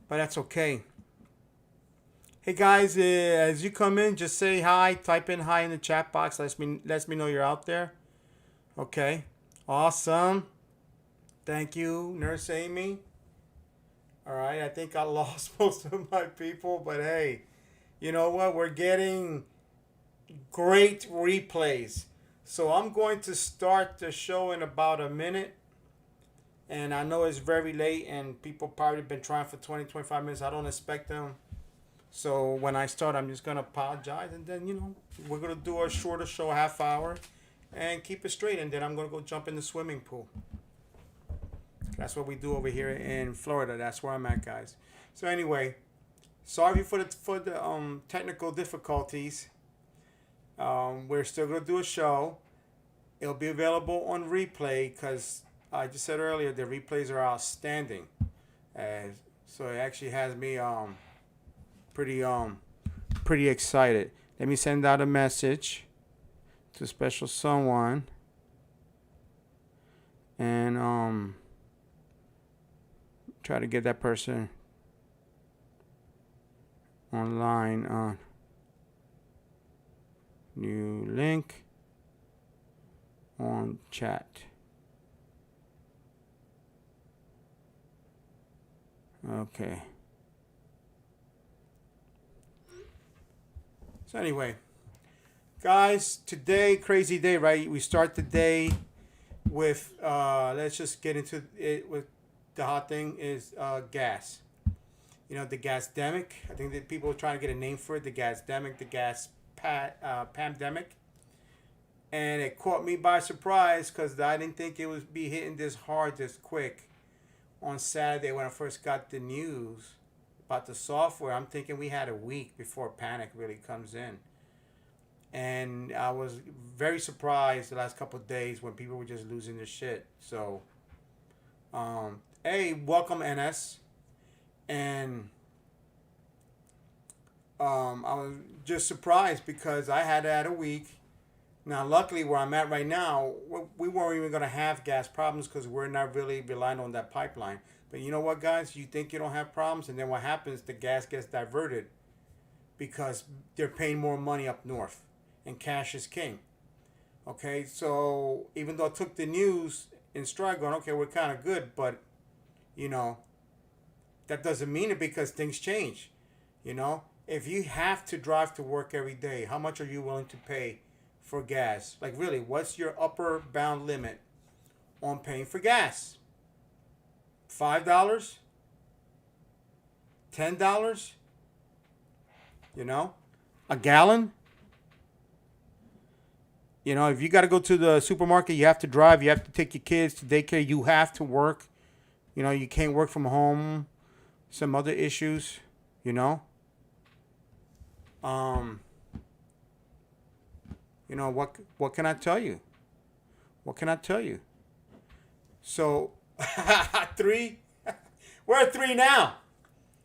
but that's okay. Hey guys, as you come in, just say hi. Type in hi in the chat box. Lets me know you're out there. Okay, awesome. Thank you, Nurse Amy. All right, I think I lost most of my people, but hey, you know what? We're getting great replays. So I'm going to start the show in about a minute. And I know it's very late and people probably been trying for 20, 25 minutes. I don't expect them. So when I start, I'm just going to apologize. And then, we're going to do a shorter show, half hour, and keep it straight. And then I'm going to go jump in the swimming pool. That's what we do over here in Florida. That's where I'm at, guys. So anyway, sorry for the technical difficulties. We're still gonna do a show. It'll be available on replay because I just said earlier the replays are outstanding. So it actually has me pretty pretty excited. Let me send out a message to a special someone and try to get that person online on new link on chat. Okay. So anyway, guys, today crazy day, right? We start the day with let's just get into it with the hot thing is gas. The gasdemic. I think that people are trying to get a name for it. The gasdemic, the pandemic, and it caught me by surprise because I didn't think it would be hitting this hard, this quick. On Saturday when I first got the news about the software, I'm thinking we had a week before panic really comes in. And I was very surprised the last couple of days when people were just losing their shit. So, hey, welcome NS. And I was just surprised because I had a week. Now, luckily, where I'm at right now, we weren't even going to have gas problems because we're not really relying on that pipeline. But you know what, guys? You think you don't have problems, and then what happens? The gas gets diverted because they're paying more money up north, and cash is king. Okay, so even though I took the news in stride, going, okay, we're kind of good, but you know that doesn't mean it because things change. If you have to drive to work every day, how much are you willing to pay for gas? Like, really, what's your upper bound limit on paying for gas? $5? $10? A gallon? If you got to go to the supermarket, you have to drive, you have to take your kids to daycare, you have to work. You can't work from home. Some other issues, Um, what can I tell you? What can I tell you? So, three. We're at three now.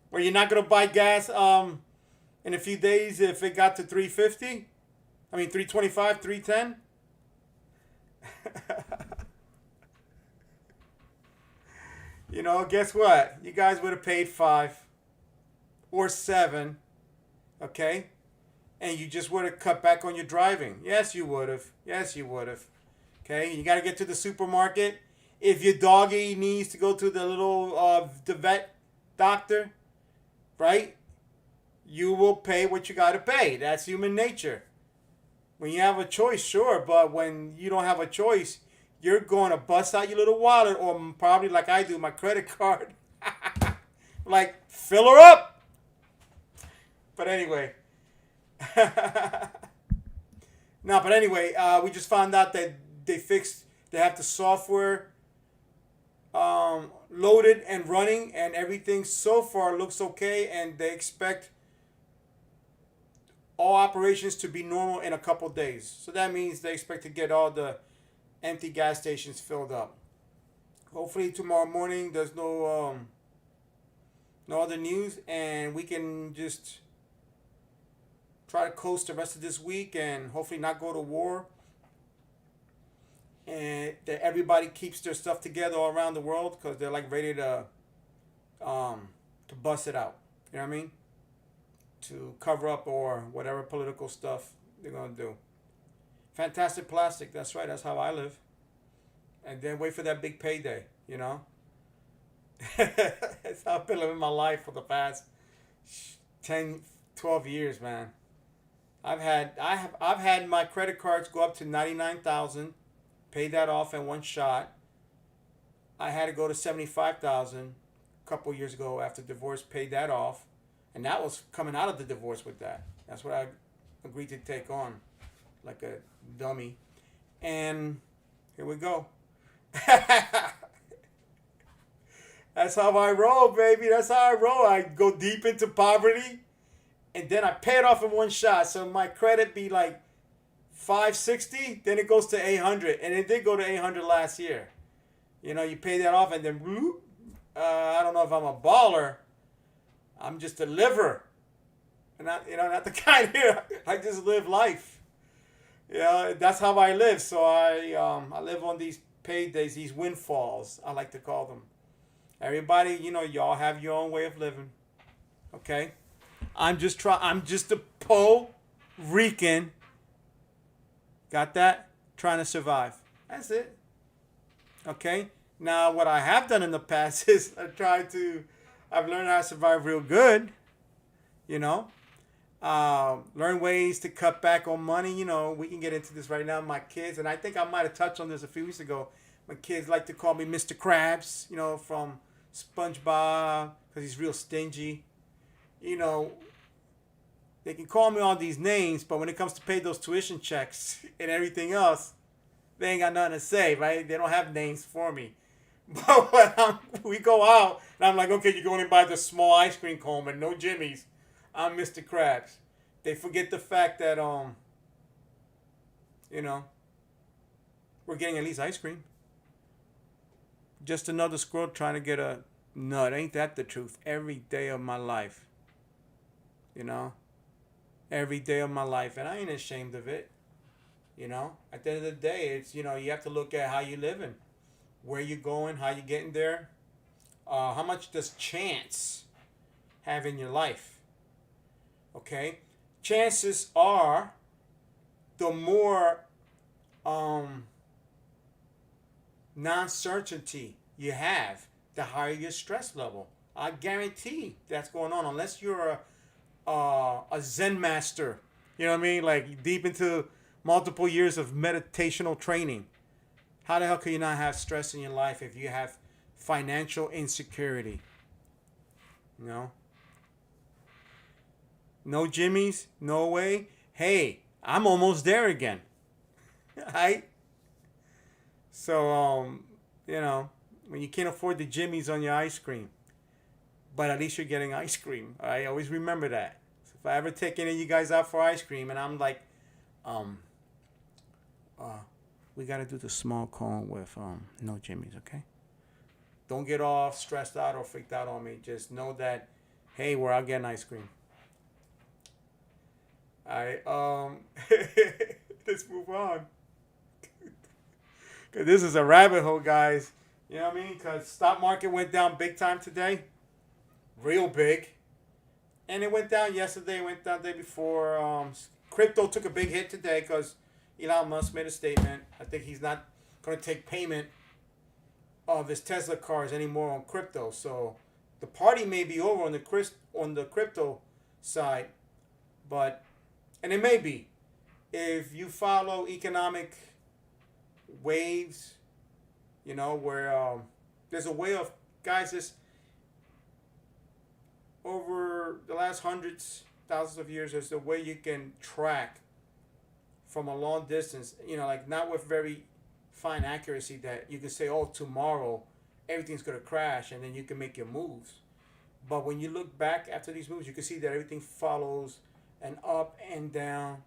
Where you're not gonna buy gas in a few days if it got to 350. I mean 325, 310. Guess what? You guys would have paid 5 or 7, okay? And you just would have cut back on your driving. Yes, you would have. Yes, you would have. Okay, you got to get to the supermarket. If your doggy needs to go to the little the vet doctor, right? You will pay what you got to pay. That's human nature. When you have a choice, sure, but when you don't have a choice, you're going to bust out your little wallet or probably like I do, my credit card. Like, fill her up. But anyway. No, but anyway, we just found out that they have the software loaded and running, and everything so far looks okay, and they expect all operations to be normal in a couple days. So that means they expect to get all the empty gas stations filled up. Hopefully tomorrow morning there's no other news, and we can just try to coast the rest of this week and hopefully not go to war. And that everybody keeps their stuff together all around the world because they're like ready to to bust it out. You know what I mean? To cover up or whatever political stuff they're gonna do. Fantastic plastic. That's right. That's how I live. And then wait for that big payday. You know. That's how I've been living my life for the past 10, 12 years, man. I've had my credit cards go up to 99,000, pay that off in one shot. I had to go to 75,000 a couple years ago after divorce, paid that off, and that was coming out of the divorce with that. That's what I agreed to take on, like a dummy. And here we go. That's how I roll, baby. That's how I roll. I go deep into poverty, and then I pay it off in one shot. So my credit be like 560, then it goes to 800, and it did go to 800 last year. You know, you pay that off, and then I don't know if I'm a baller. I'm just a liver, and not the kind here. I just live life. Yeah, that's how I live. So I live on these paydays, these windfalls, I like to call them. Everybody, y'all have your own way of living. Okay? I'm just a Puerto Rican. Got that? Trying to survive. That's it. Okay? Now, what I have done in the past is I've learned how to survive real good. Learn ways to cut back on money. We can get into this right now. My kids, and I think I might have touched on this a few weeks ago. My kids like to call me Mr. Krabs, from SpongeBob, because he's real stingy. They can call me all these names, but when it comes to pay those tuition checks and everything else, they ain't got nothing to say, right? They don't have names for me. But when we go out, and I'm like, okay, you're going to buy the small ice cream cone and no Jimmy's. I'm Mr. Krabs. They forget the fact that, we're getting at least ice cream. Just another squirrel trying to get a nut. Ain't that the truth? Every day of my life. Every day of my life. And I ain't ashamed of it. At the end of the day, it's, you have to look at how you living. Where you going, how you getting there. How much does chance have in your life? Okay? Chances are the more non-certainty you have, the higher your stress level. I guarantee that's going on, unless you're a Zen master. You know what I mean? Like deep into multiple years of meditational training. How the hell can you not have stress in your life if you have financial insecurity? No Jimmy's, no way. Hey, I'm almost there again. Right? So, when you can't afford the Jimmy's on your ice cream, but at least you're getting ice cream. I always remember that. So if I ever take any of you guys out for ice cream and I'm like, we got to do the small cone with no Jimmy's, okay? Don't get all stressed out or freaked out on me. Just know that, hey, we're out getting ice cream. Alright, let's move on. Cause this is a rabbit hole, guys. You know what I mean? Because stock market went down big time today. Real big. And it went down yesterday, went down the day before. Crypto took a big hit today because Elon Musk made a statement. I think he's not going to take payment of his Tesla cars anymore on crypto. So the party may be over on the crypto side, and it may be. If you follow economic waves, where there's a way of, guys, this over the last hundreds, thousands of years, there's a way you can track from a long distance, like not with very fine accuracy that you can say, oh, tomorrow everything's going to crash, and then you can make your moves. But when you look back after these moves, you can see that everything follows an up and down,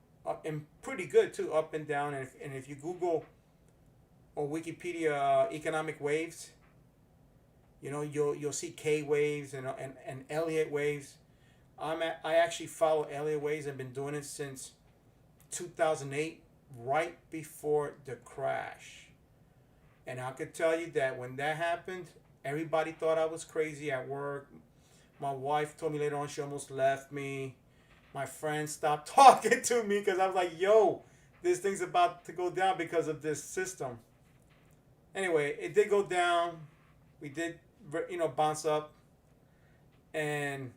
and pretty good too, up and down. And if you Google or Wikipedia economic waves, you'll see K waves and Elliott waves. I actually follow Elliott waves. I've been doing it since 2008, right before the crash. And I could tell you that when that happened, everybody thought I was crazy at work. My wife told me later on she almost left me. My friends stopped talking to me because I was like, yo, this thing's about to go down because of this system. Anyway, it did go down. We did, bounce up. And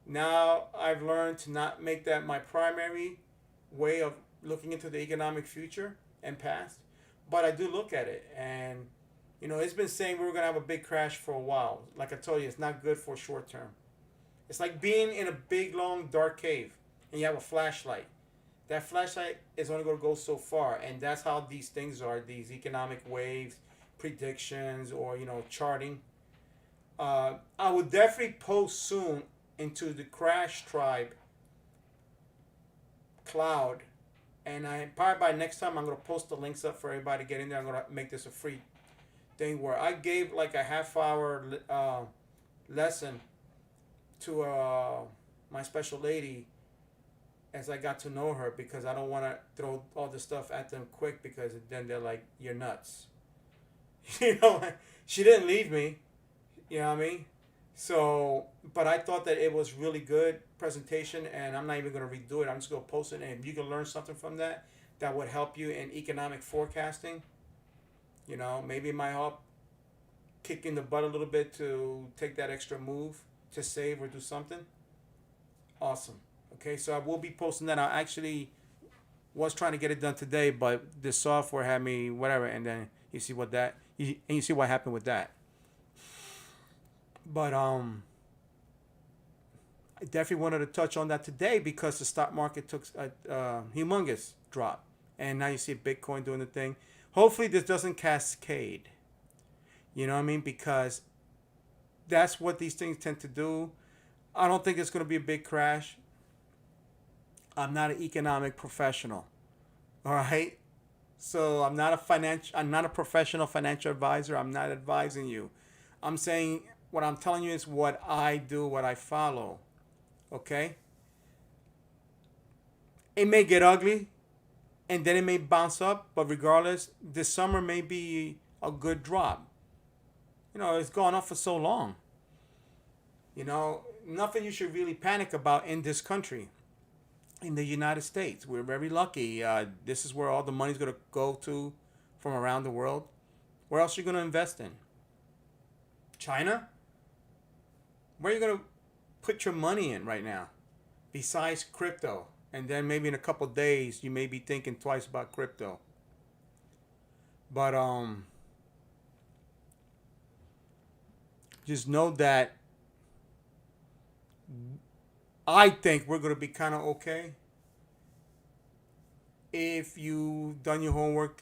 now I've learned to not make that my primary way of looking into the economic future and past. But I do look at it. And, it's been saying we were going to have a big crash for a while. Like I told you, it's not good for short term. It's like being in a big, long, dark cave and you have a flashlight. That flashlight is only going to go so far. And that's how these things are, these economic waves, predictions, or, charting. I will definitely post soon into the Crash Tribe cloud. And probably by next time, I'm going to post the links up for everybody to get in there. I'm going to make this a free thing where I gave like a half-hour lesson to my special lady as I got to know her, because I don't want to throw all this stuff at them quick, because then they're like, you're nuts. She didn't leave me. You know what I mean? So, but I thought that it was really good presentation, and I'm not even going to redo it. I'm just going to post it, and if you can learn something from that, that would help you in economic forecasting. Maybe it might help kick in the butt a little bit to take that extra move to save or do something. Awesome. Okay, so I will be posting that. I actually was trying to get it done today, but this software had me whatever, and then you see what happened with that. But I definitely wanted to touch on that today because the stock market took a humongous drop, and now you see Bitcoin doing the thing. Hopefully this doesn't cascade. You know what I mean? Because that's what these things tend to do. I don't think it's going to be a big crash. I'm not an economic professional. All right? So I'm not a professional financial advisor. I'm not advising you. I'm saying what I'm telling you is what I do, what I follow. Okay? It may get ugly and then it may bounce up, but regardless, this summer may be a good drop. It's gone up for so long. Nothing you should really panic about in this country, in the United States. We're very lucky. This is where all the money's going to go to from around the world. Where else are you going to invest in? China? Where are you going to put your money in right now? Besides crypto. And then maybe in a couple of days, you may be thinking twice about crypto. But just know that I think we're going to be kind of okay if you've done your homework,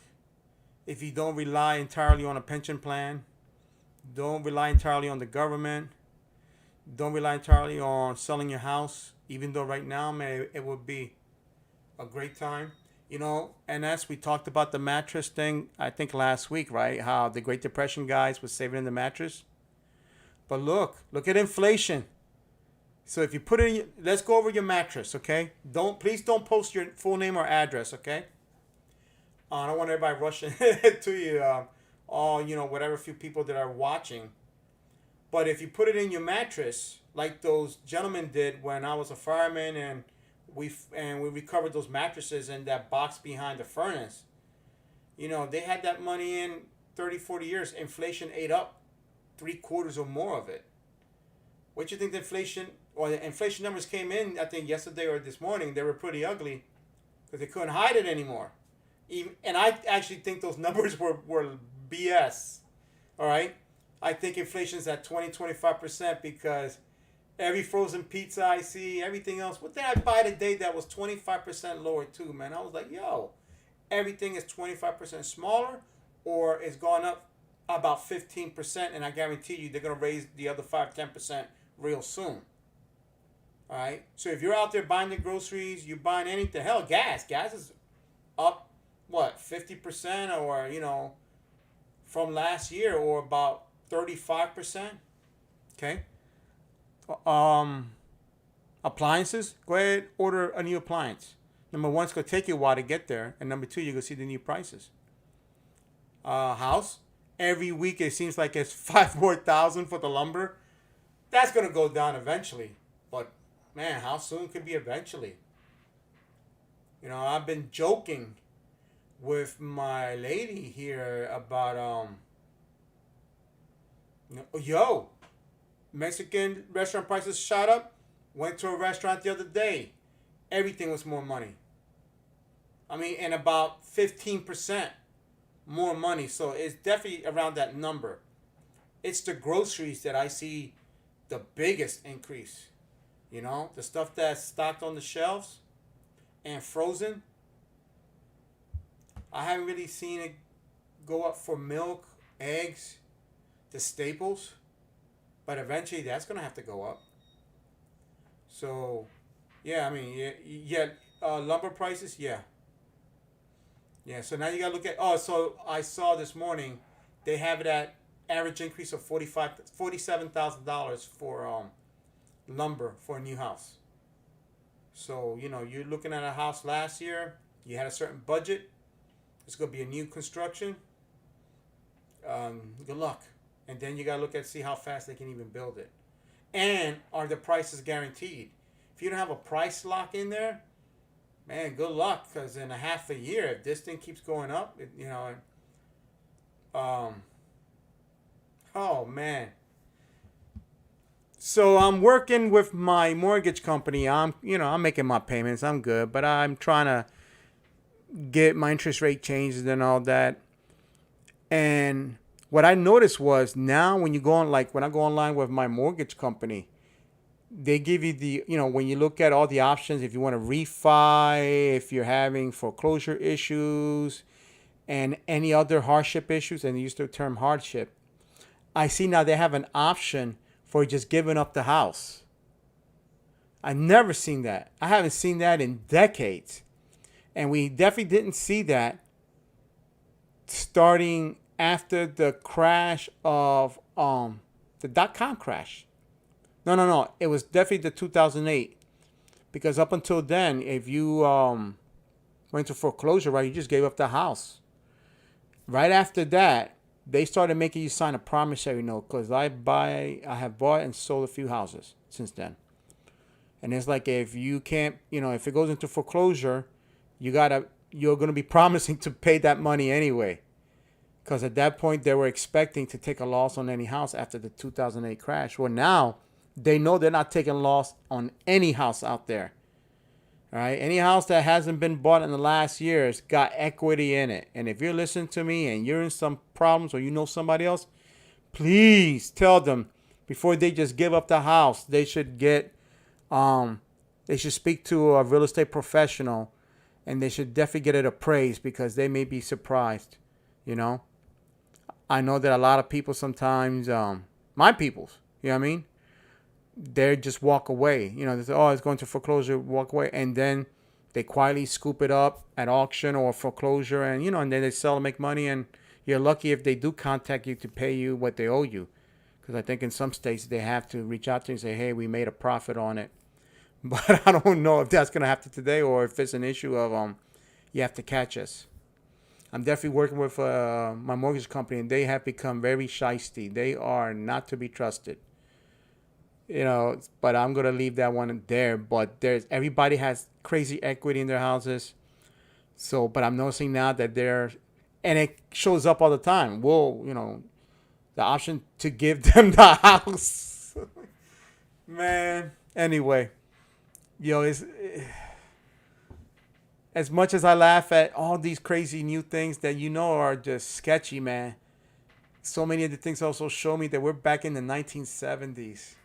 if you don't rely entirely on a pension plan, don't rely entirely on the government, don't rely entirely on selling your house, even though right now, man, it would be a great time. And as we talked about the mattress thing, I think last week, right? How the Great Depression guys were saving in the mattress. But look at inflation. So if you put it in, let's go over your mattress, okay? Please don't post your full name or address, okay? I don't want everybody rushing to you, whatever few people that are watching. But if you put it in your mattress, like those gentlemen did when I was a fireman, and we recovered those mattresses in that box behind the furnace. They had that money in 30, 40 years. Inflation ate up 3/4 or more of it. What do you think the inflation numbers came in, I think yesterday or this morning, they were pretty ugly because they couldn't hide it anymore. And I actually think those numbers were BS. All right? I think inflation's at 20-25% because every frozen pizza I see, everything else. What did I buy today that was 25% lower too, man? I was like, yo, everything is 25% smaller or it's gone up about 15%, and I guarantee you they're going to raise the other 5-10% real soon. All right? So if you're out there buying the groceries, you're buying anything, hell, gas is up, 50% or, from last year, or about 35%. Okay? Appliances, go ahead, order a new appliance. Number one, it's going to take you a while to get there. And number two, you're going to see the new prices. House, every week it seems like it's 5 more thousand for the lumber. That's gonna go down eventually. But man, how soon could be eventually? I've been joking with my lady here about yo, Mexican restaurant prices shot up. Went to a restaurant the other day. Everything was more money. I mean, and about 15% more money. So it's definitely around that number. It's the groceries that I see the biggest increase. The stuff that's stocked on the shelves and frozen. I haven't really seen it go up for milk, eggs, the staples. But eventually that's going to have to go up. So, yeah, I mean, lumber prices, yeah. Yeah, so now you got to look at, so I saw this morning, they have it at average increase of $47,000 for lumber for a new house. So, you're looking at a house last year, you had a certain budget, it's going to be a new construction, good luck. And then you got to look at see how fast they can even build it. And are the prices guaranteed? If you don't have a price lock in there, man, good luck. Because in a half a year, if this thing keeps going up, oh man. So I'm working with my mortgage company. I'm making my payments. I'm good, but I'm trying to get my interest rate changed and all that. And what I noticed was now when you go on, like when I go online with my mortgage company, they give you when you look at all the options, if you want to refi, if you're having foreclosure issues and any other hardship issues, and they use the term hardship, I see now they have an option for just giving up the house. I never seen that. I haven't seen that in decades. And we definitely didn't see that starting after the crash of the dot-com crash. No. It was definitely the 2008. Because up until then, if you went to foreclosure, right, you just gave up the house. Right after that, they started making you sign a promissory note. Because I have bought and sold a few houses since then. And it's like if you can't, if it goes into foreclosure, you're going to be promising to pay that money anyway. Because at that point, they were expecting to take a loss on any house after the 2008 crash. Well, now they know they're not taking loss on any house out there. All right? Any house that hasn't been bought in the last year has got equity in it. And if you're listening to me and you're in some problems or you know somebody else, please tell them before they just give up the house, they should they should speak to a real estate professional, and they should definitely get it appraised because they may be surprised, I know that a lot of people sometimes, my peoples, you know what I mean? They just walk away. They say, it's going to foreclosure, walk away. And then they quietly scoop it up at auction or foreclosure and, and then they sell and make money. And you're lucky if they do contact you to pay you what they owe you. Because I think in some states they have to reach out to you and say, hey, we made a profit on it. But I don't know if that's going to happen today or if it's an issue of you have to catch us. I'm definitely working with my mortgage company, and they have become very shisty. They are not to be trusted. But I'm going to leave that one there. But everybody has crazy equity in their houses. So, but I'm noticing now that and it shows up all the time. Well, the option to give them the house. Man. Anyway, it's as much as I laugh at all these crazy new things that are just sketchy, man. So many of the things also show me that we're back in the 1970s.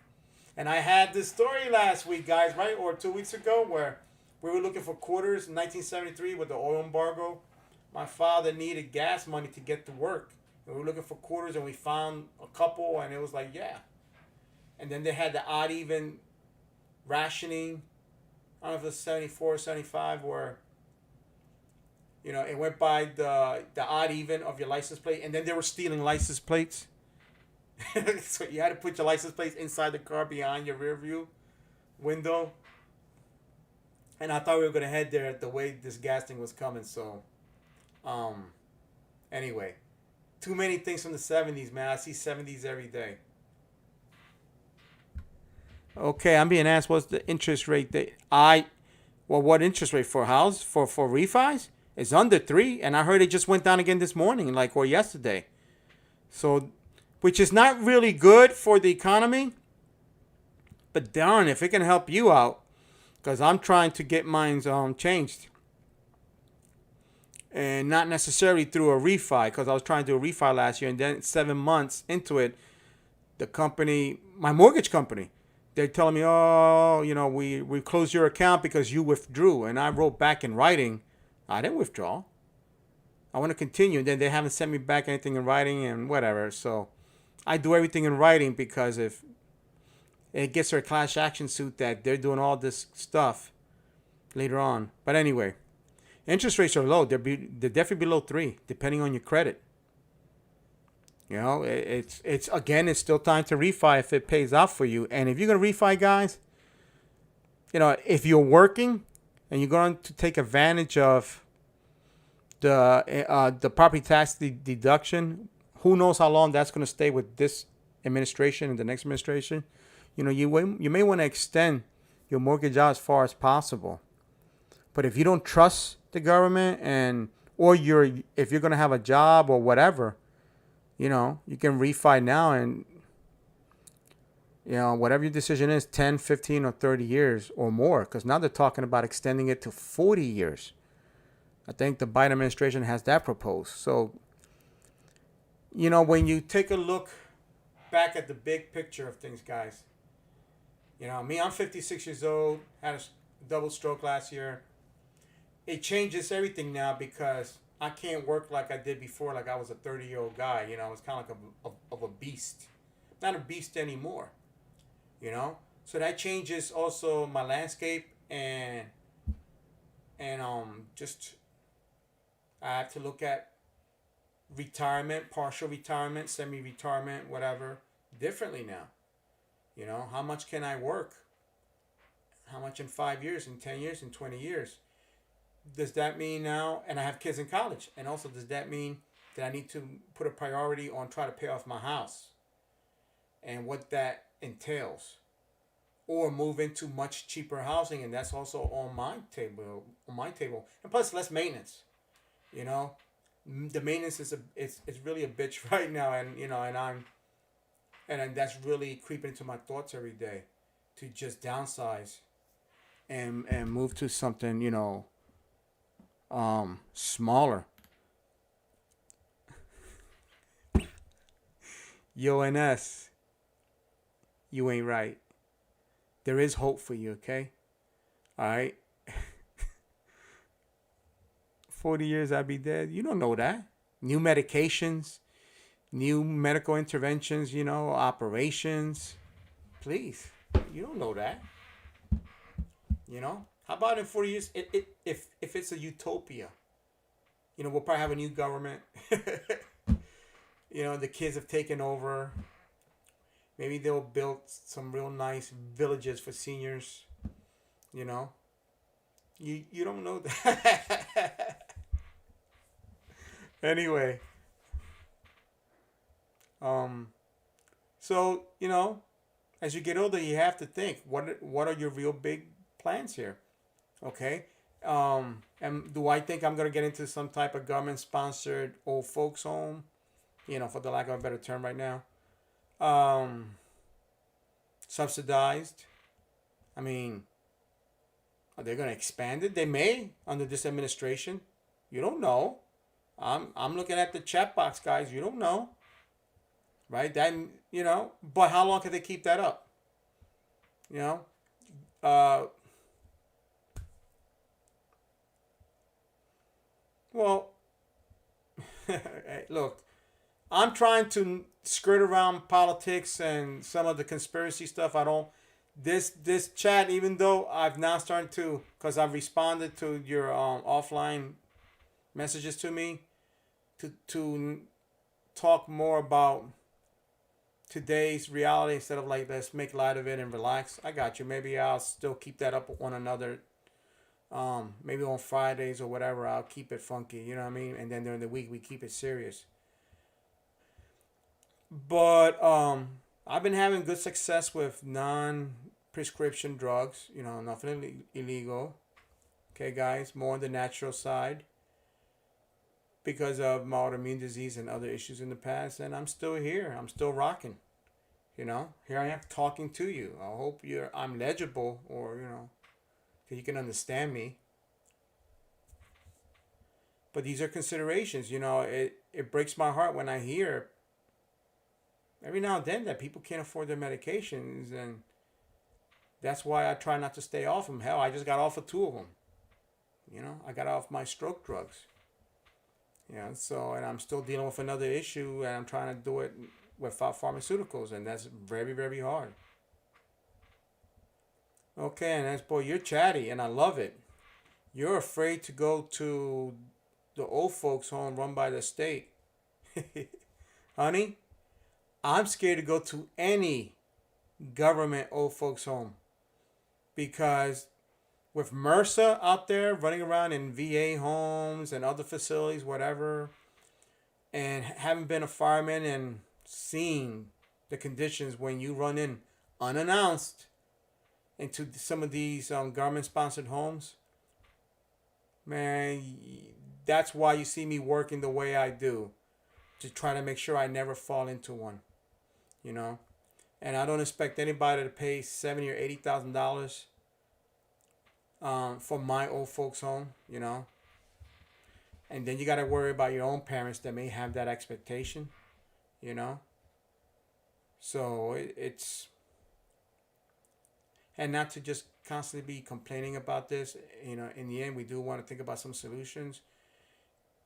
And I had this story last week, guys, right? Or 2 weeks ago, where we were looking for quarters in 1973 with the oil embargo. My father needed gas money to get to work. And we were looking for quarters, and we found a couple, and it was like, yeah. And then they had the odd even rationing. I don't know if it was 74 or 75, where it went by the odd even of your license plate, and then they were stealing license plates. So you had to put your license plates inside the car behind your rear view window. And I thought we were going to head there the way this gas thing was coming. So, anyway. Too many things from the 70s, man. I see 70s every day. Okay, I'm being asked what's the interest rate that I well, what interest rate for house for refis? It's under 3, and I heard it just went down again this morning, like or yesterday. So, which is not really good for the economy, but darn, if it can help you out, because I'm trying to get mine changed, and not necessarily through a refi, because I was trying to do a refi last year, and then 7 months into it, the company, my mortgage company, they're telling me, oh, we closed your account because you withdrew. And I wrote back in writing, I didn't withdraw. I want to continue. And then they haven't sent me back anything in writing and whatever. So I do everything in writing because if it gets her a class action suit that they're doing all this stuff later on. But anyway, interest rates are low. They're definitely below 3, depending on your credit. It's again, it's still time to refi if it pays off for you. And if you're gonna refi, guys, if you're working and you're going to take advantage of the property tax deduction, who knows how long that's gonna stay with this administration and the next administration. You may want to extend your mortgage out as far as possible. But if you don't trust the government or if you're gonna have a job or whatever. You can refi now and, whatever your decision is, 10, 15, or 30 years or more. Because now they're talking about extending it to 40 years. I think the Biden administration has that proposed. So, when you take a look back at the big picture of things, guys, me, I'm 56 years old, had a double stroke last year. It changes everything now because I can't work like I did before, like I was a 30-year-old guy. I was kind of like of a beast. Not a beast anymore, So that changes also my landscape and just I have to look at retirement, partial retirement, semi-retirement, whatever, differently now. How much can I work? How much in 5 years, in 10 years, in 20 years? Does that mean now, and I have kids in college, and also does that mean that I need to put a priority on trying to pay off my house and what that entails, or move into much cheaper housing, and that's also on my table. And plus less maintenance. The maintenance is it's really a bitch right now, and that's really creeping into my thoughts every day, to just downsize and move to something smaller. Yo, NS, you ain't right. There is hope for you, okay? All right. 40 years I'd be dead. You don't know that. New medications, new medical interventions, operations. Please, you don't know that. How about in 40 years, if it's a utopia? We'll probably have a new government. The kids have taken over. Maybe they'll build some real nice villages for seniors. You don't know that. Anyway. So, as you get older, you have to think, what are your real big plans here? Okay. And do I think I'm going to get into some type of government-sponsored old folks home? For the lack of a better term right now. Subsidized. I mean, are they going to expand it? They may under this administration. You don't know. I'm looking at the chat box, guys. You don't know. Right? But how long can they keep that up? Well, look, I'm trying to skirt around politics and some of the conspiracy stuff. I don't. This chat, even though I've now started to, because I've responded to your offline messages to me, to talk more about today's reality instead of like let's make light of it and relax. I got you. Maybe I'll still keep that up on another. Maybe on Fridays or whatever, I'll keep it funky. You know what I mean? And then during the week we keep it serious. But I've been having good success with non-prescription drugs. You know, nothing illegal. Okay, guys, more on the natural side because of my autoimmune disease and other issues in the past, and I'm still here. I'm still rocking. You know, here I am talking to you. I hope I'm legible, or that you can understand me. But these are considerations. You know, it breaks my heart when I hear every now and then that people can't afford their medications, and that's why I try not to stay off them. Hell, I just got off of two of them. You know, I got off my stroke drugs. Yeah, so, and I'm still dealing with another issue, and I'm trying to do it without pharmaceuticals, and that's very, very hard. Okay, and that's, boy, you're chatty, and I love it. You're afraid to go to the old folks' home run by the state. Honey, I'm scared to go to any government old folks' home because with MRSA out there running around in VA homes and other facilities, whatever, and having been a fireman and seeing the conditions when you run in unannounced into some of these government-sponsored homes, man, that's why you see me working the way I do, to try to make sure I never fall into one, you know. And I don't expect anybody to pay $70,000 or $80,000 for my old folks' home, you know. And then you got to worry about your own parents that may have that expectation, you know. So it's, and not to just constantly be complaining about this, you know. In the end, we do want to think about some solutions.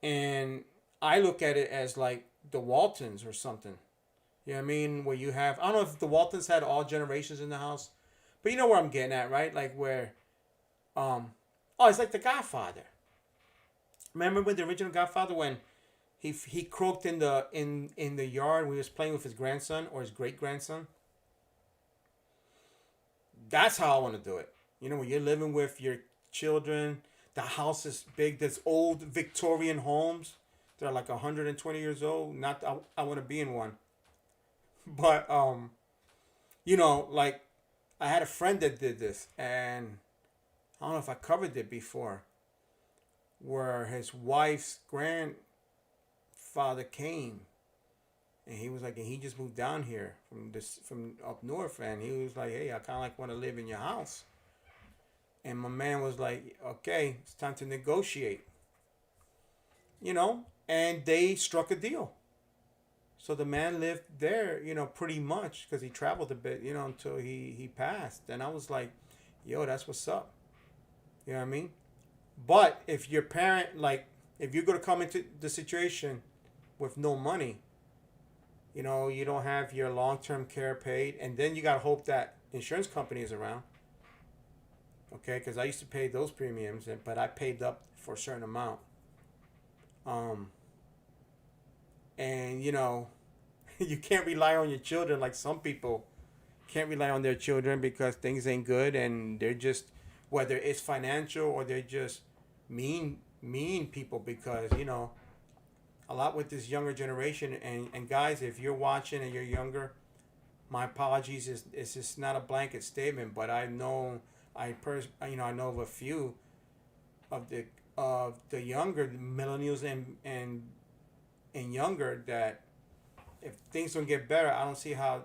And I look at it as like the Waltons or something. You know what I mean? Where you have, I don't know if the Waltons had all generations in the house, but you know where I'm getting at, right? Like where, oh, it's like The Godfather. Remember when the original Godfather, when he croaked in the yard when he was playing with his grandson or his great grandson? That's how I want to do it. You know, when you're living with your children, the house is big. There's old Victorian homes. They're like 120 years old. Not I want to be in one. But you know, like I had a friend that did this, and I don't know if I covered it before, where his wife's grandfather came, and he was like, and he just moved down here from up north, and he was like, hey, I kind of like want to live in your house. And my man was like, okay, it's time to negotiate, you know, and they struck a deal. So the man lived there, you know, pretty much because he traveled a bit, you know, until he passed. And I was like, yo, that's what's up. You know what I mean? But if your parent, like, if you're going to come into the situation with no money, you know, you don't have your long-term care paid, and then you got to hope that insurance company is around. Okay, because I used to pay those premiums, but I paid up for a certain amount. Um, and you know, you can't rely on your children like some people can't rely on their children because things ain't good, and they're just, whether it's financial or they're just mean people, because you know a lot with this younger generation. And guys, if you're watching and you're younger, my apologies. It's just not a blanket statement, but I know I know of a few of the younger millennials and younger that if things don't get better, I don't see how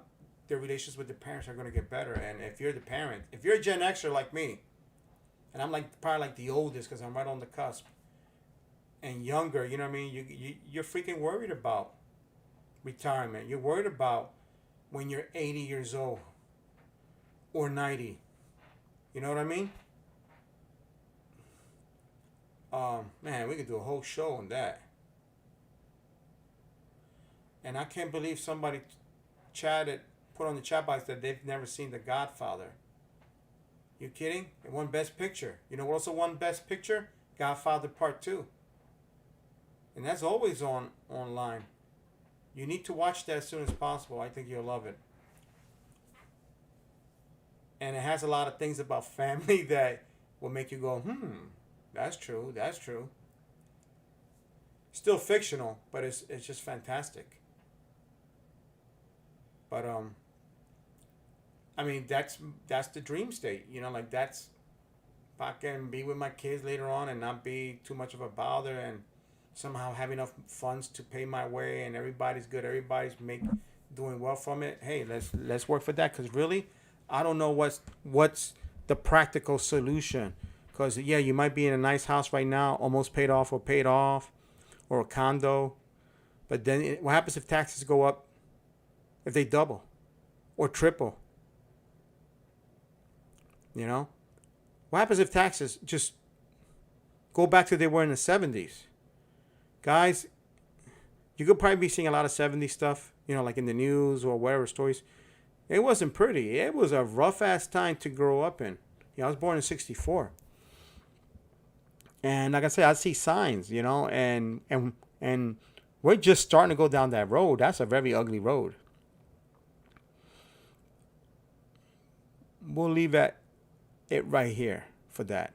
their relations with the parents are going to get better. And if you're the parent, if you're a Gen Xer like me, and I'm like probably like the oldest because I'm right on the cusp, and younger, you know what I mean? You're freaking worried about retirement. You're worried about when you're 80 years old or 90. You know what I mean? Man, we could do a whole show on that. And I can't believe somebody chatted, put on the chat box that they've never seen The Godfather. You kidding? It won Best Picture. You know what also won Best Picture? Godfather Part 2. And that's always online. You need to watch that as soon as possible. I think you'll love it. And it has a lot of things about family that will make you go, that's true, that's true. Still fictional, but it's just fantastic. But I mean, that's the dream state. You know, like that's if I can be with my kids later on and not be too much of a bother and somehow have enough funds to pay my way and everybody's good, everybody's doing well from it. Hey, let's work for that because really, I don't know what's the practical solution. Because yeah, you might be in a nice house right now, almost paid off or a condo, but then what happens if taxes go up? If they double or triple? You know, what happens if taxes just go back to they were in the 70s? Guys, you could probably be seeing a lot of 70s stuff, you know, like in the news or whatever stories. It wasn't pretty. It was a rough ass time to grow up in. You know, I was born in '64. And like I said, I see signs, you know, and we're just starting to go down that road. That's a very ugly road. We'll leave it right here for that.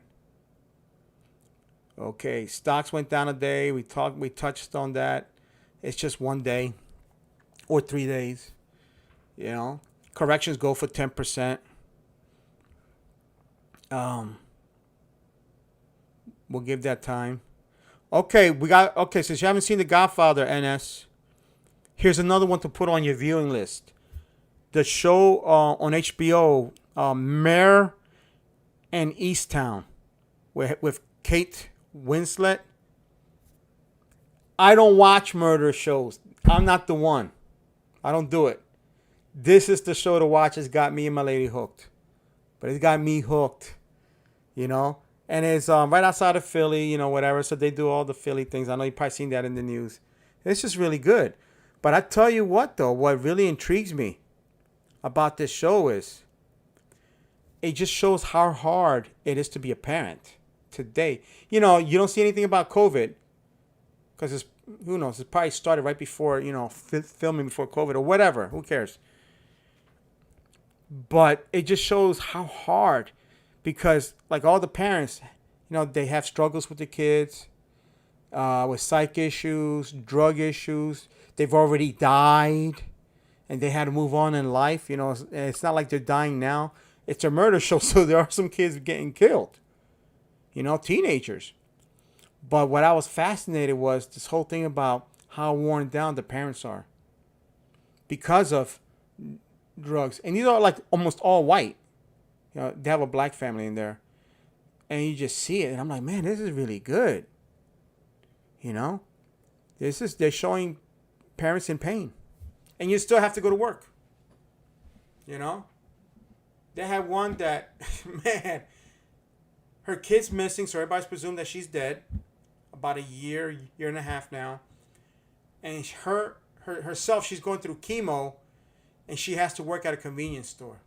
Okay, stocks went down a day. We touched on that. It's just one day or 3 days. You know, corrections go for 10%. We'll give that time. Okay, since you haven't seen The Godfather, NS, here's another one to put on your viewing list. The show on HBO, Mayor and Easttown, with Kate Winslet. I don't watch murder shows. I'm not the one. I don't do it. This is the show to watch. It's got me and my lady hooked. But it's got me hooked, you know. And it's right outside of Philly, you know, whatever. So they do all the Philly things. I know you've probably seen that in the news. It's just really good. But I tell you what, though, what really intrigues me about this show is it just shows how hard it is to be a parent today. You know, you don't see anything about COVID because it's, who knows, it probably started right before, you know, filming before COVID or whatever. Who cares? But it just shows how hard, because like all the parents, you know, they have struggles with the kids, with psych issues, drug issues. They've already died and they had to move on in life. You know, it's not like they're dying now. It's a murder show, so there are some kids getting killed, you know, teenagers. But what I was fascinated was this whole thing about how worn down the parents are because of drugs. And these are like almost all white. You know, they have a black family in there. And you just see it. And I'm like, man, this is really good. You know? They're showing parents in pain. And you still have to go to work. You know? They had one that, man, her kid's missing, so everybody's presumed that she's dead. About a year and a half now. And herself, she's going through chemo, and she has to work at a convenience store.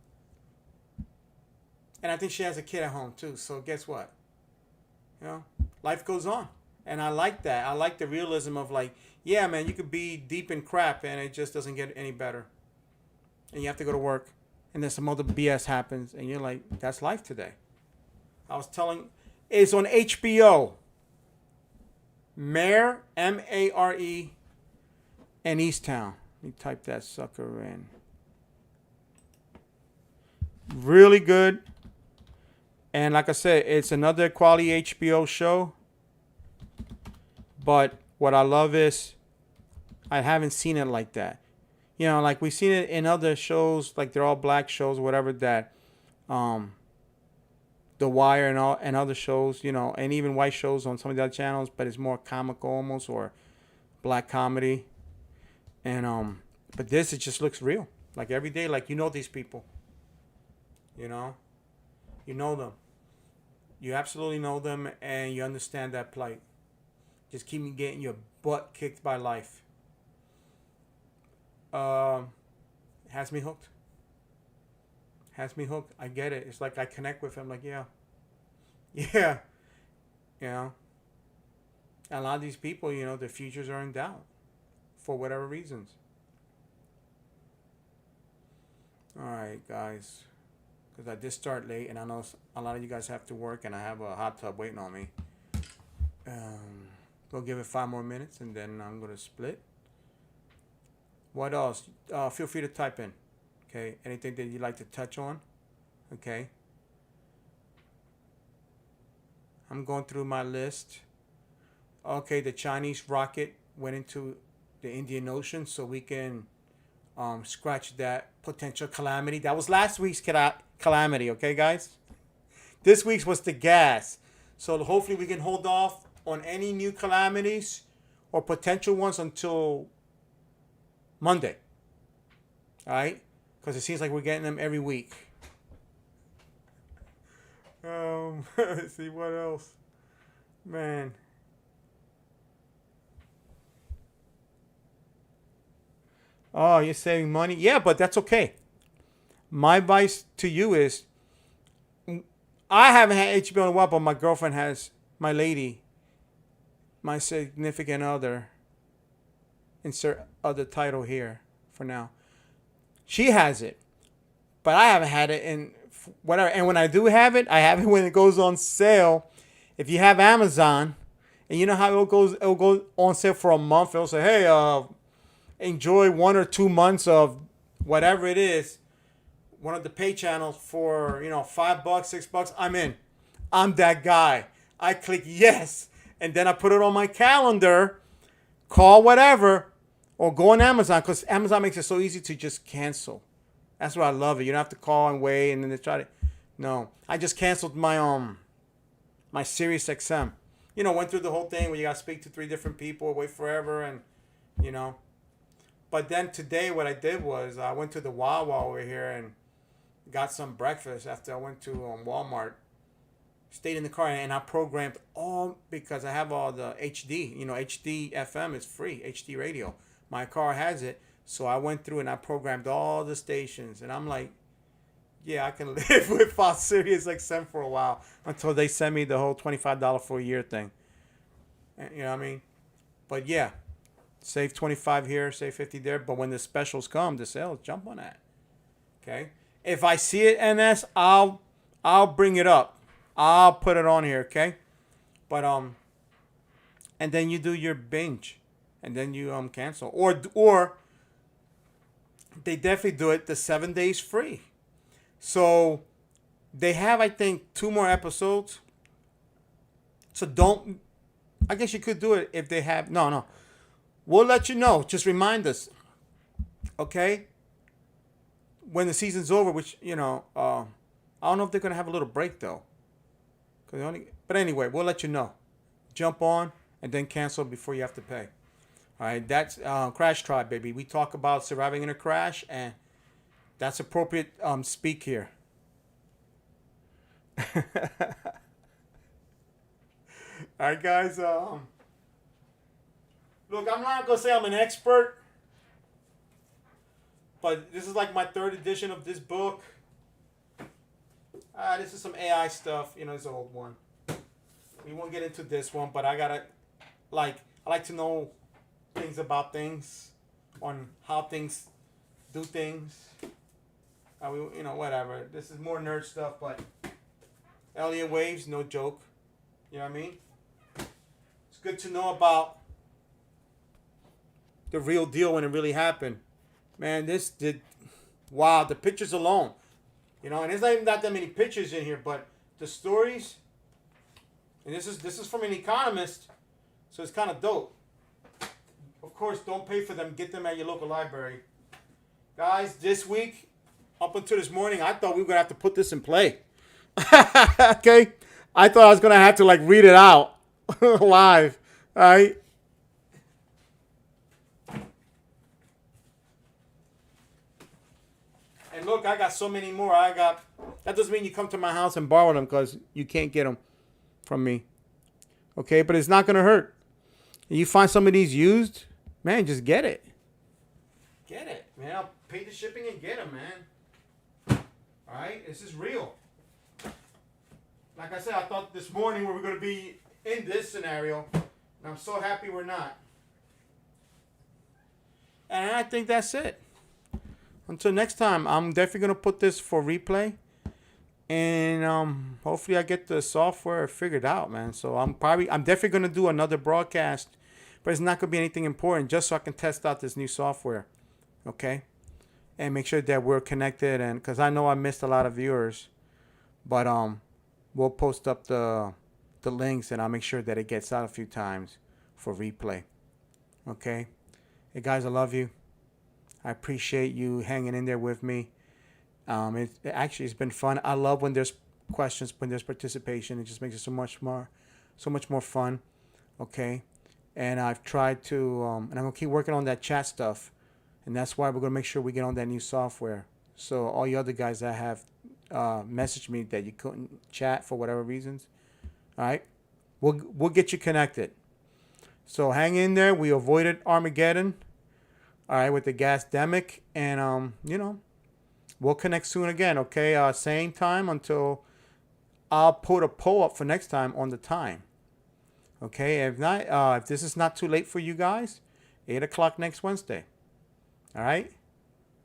And I think she has a kid at home too. So guess what? You know, life goes on. And I like that. I like the realism of like, yeah, man, you could be deep in crap and it just doesn't get any better. And you have to go to work. And then some other BS happens. And you're like, that's life today. I was telling, it's on HBO. Mare, Mare, and Easttown. Let me type that sucker in. Really good. And like I said, it's another quality HBO show. But what I love is I haven't seen it like that. You know, like we've seen it in other shows, like they're all black shows, whatever, that The Wire and other shows, you know, and even white shows on some of the other channels, but it's more comical almost, or black comedy. And but this, it just looks real. Like every day, like you know these people. You know? You know them. You absolutely know them, and you understand that plight. Just keep getting your butt kicked by life. Has me hooked. Has me hooked. I get it. It's like I connect with him. Like, yeah. Yeah. You know? And a lot of these people, you know, their futures are in doubt. For whatever reasons. Alright, guys. Because I did start late, and I know a lot of you guys have to work, and I have a hot tub waiting on me. We'll give it 5 more minutes, and then I'm going to split. What else? Feel free to type in. Okay. Anything that you'd like to touch on? Okay. I'm going through my list. Okay, the Chinese rocket went into the Indian Ocean, so we can scratch that potential calamity. That was last week's calamity, okay, guys? This week's was the gas. So hopefully we can hold off on any new calamities or potential ones until Monday. All right? Because it seems like we're getting them every week. Let's see what else. Man. Oh, you're saving money? Yeah, but that's okay. My advice to you is I haven't had HBO in a while, but my girlfriend has, my lady, my significant other, insert other title here for now. She has it, but I haven't had it in whatever. And when I do have it, I have it when it goes on sale. If you have Amazon, and you know how it'll go on sale for a month. It'll say, hey, enjoy 1 or 2 months of whatever it is, one of the pay channels for, $5, $6. I'm in. I'm that guy. I click yes, and then I put it on my calendar, call whatever, or go on Amazon, because Amazon makes it so easy to just cancel. That's what I love it. You don't have to call and wait and then they try to. No, I just canceled my Sirius XM. Went through the whole thing where you got to speak to 3 different people, wait forever, and But then today, what I did was I went to the Wawa over here and got some breakfast after I went to Walmart. Stayed in the car and I programmed all, because I have all the HD. HD FM is free, HD radio. My car has it. So I went through and I programmed all the stations. And I'm like, yeah, I can live with Sirius XM for a while until they send me the whole $25 for a year thing. You know what I mean? But yeah, save 25 here, save 50 there. But when the specials come, the sales, jump on that. Okay? If I see it, NS, I'll bring it up. I'll put it on here, okay? But and then you do your binge, and then you cancel, or they definitely do it the 7 days free. So they have, I think, 2 more episodes. So don't. I guess you could do it if they have. No. We'll let you know. Just remind us, okay? When the season's over, which I don't know if they're gonna have a little break though. But anyway, we'll let you know. Jump on and then cancel before you have to pay. All right, that's Crash Tribe, baby. We talk about surviving in a crash, and that's appropriate speak here. All right, guys. Look, I'm not gonna say I'm an expert, but this is like my 3rd edition of this book. This is some AI stuff. It's an old one. We won't get into this one, but I like to know things about things, on how things do things. Whatever. This is more nerd stuff, but Elliott waves, no joke. You know what I mean? It's good to know about the real deal when it really happened. Man, wow, the pictures alone. And there's not even that many pictures in here, but the stories, and this is from an economist, so it's kind of dope. Of course, don't pay for them. Get them at your local library. Guys, this week, up until this morning, I thought we were going to have to put this in play. Okay? I thought I was going to have to, read it out live. All right? And look, I got so many more. That doesn't mean you come to my house and borrow them, because you can't get them from me. Okay? But it's not going to hurt. And you find some of these used, man, just get it. Get it, man. I'll pay the shipping and get them, man. All right? This is real. Like I said, I thought this morning we were going to be in this scenario, and I'm so happy we're not. And I think that's it. Until next time, I'm definitely going to put this for replay. And hopefully I get the software figured out, man. So I'm definitely going to do another broadcast. But it's not going to be anything important, just so I can test out this new software. Okay? and make sure that we're connected. And because I know I missed a lot of viewers, but we'll post up the links, and I'll make sure that it gets out a few times for replay. Okay, hey guys, I love you. I appreciate you hanging in there with me. It's been fun. I love when there's questions, when there's participation. It just makes it so much more fun. Okay, and I've tried to, and I'm gonna keep working on that chat stuff, and that's why we're gonna make sure we get on that new software. So all you other guys that have messaged me that you couldn't chat for whatever reasons, all right, we'll get you connected. So hang in there. We avoided Armageddon, all right, with the GASDEMIC, and we'll connect soon again. Okay, same time until I'll put a poll up for next time on the time. Okay, if not, if this is not too late for you guys, 8 o'clock next Wednesday. All right.